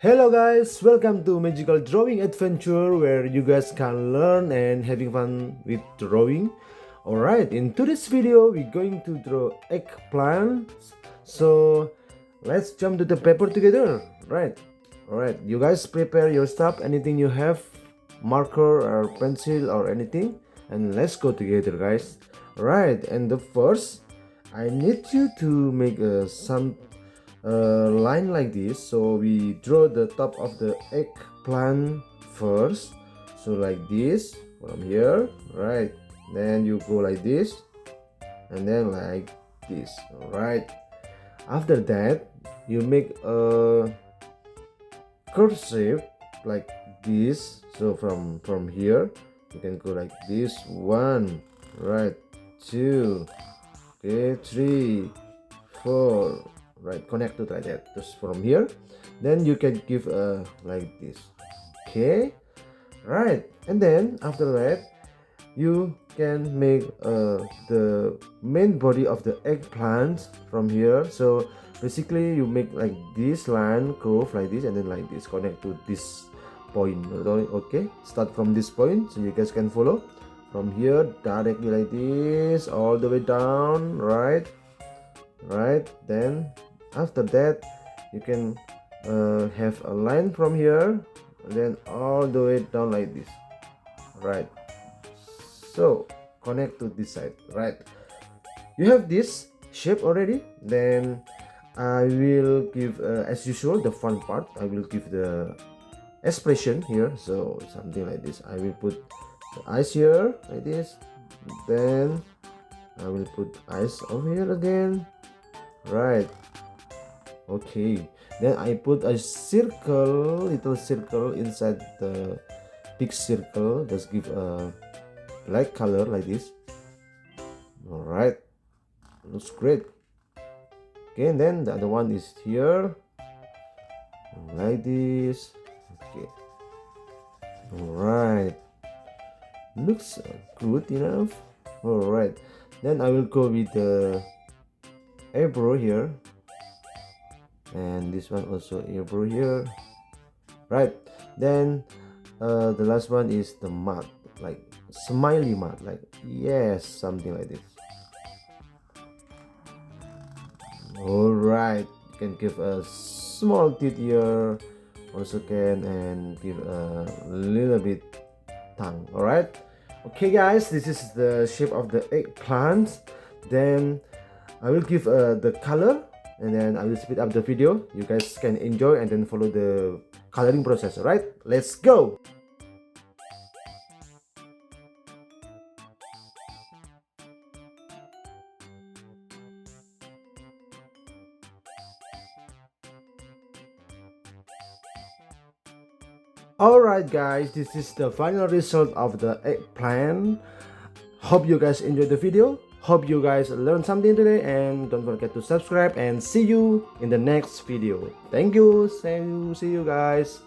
Hello guys, welcome to Magical Drawing Adventure where you guys can learn and having fun with drawing. Alright, in today's video we're going to draw eggplants. So let's jump to the paper together. Alright, you guys prepare your stuff, anything you have, marker or pencil or anything, and let's go together guys. Alright, and the first I need you to make some line like this. So we draw the top of the eggplant first, so like this from here, right? Then you go like this and then like this. All right, after that you make a curve shape like this. So from here you can go like this, one, right, two, okay, three, four, right, connected like that. Just from here then you can give like this, okay, right? And then after that you can make the main body of the eggplant from here. So basically you make like this line curve like this and then like this, connect to this point. Okay, start from this point so you guys can follow from here directly like this all the way down, right? Then after that you can have a line from here and then all the way down like this, right? So connect to this side, right? You have this shape already. Then I will give as usual the fun part. I will give the expression here, so something like this. I will put the eyes here like this, then I will put eyes over here again, right? Okay, then I put a little circle inside the big circle. Just give a black color like this. All right, looks great. Okay, and then the other one is here like this. Okay, all right, looks good enough. All right, then I will go with the eyebrow here, and this one also eyebrow here, right? Then the last one is the mouth, like smiley mouth, like yes, something like this. All right, you can give a small teeth here also can, and give a little bit tongue. All right, okay guys, this is the shape of the eggplant. Then I will give the color and then I will speed up the video. You guys can enjoy and then follow the coloring process. Alright, let's go. Alright guys, this is the final result of the eggplant. Hope you guys enjoyed the video. Hope you guys learned something today, and don't forget to subscribe and see you in the next video. Thank you. See you guys.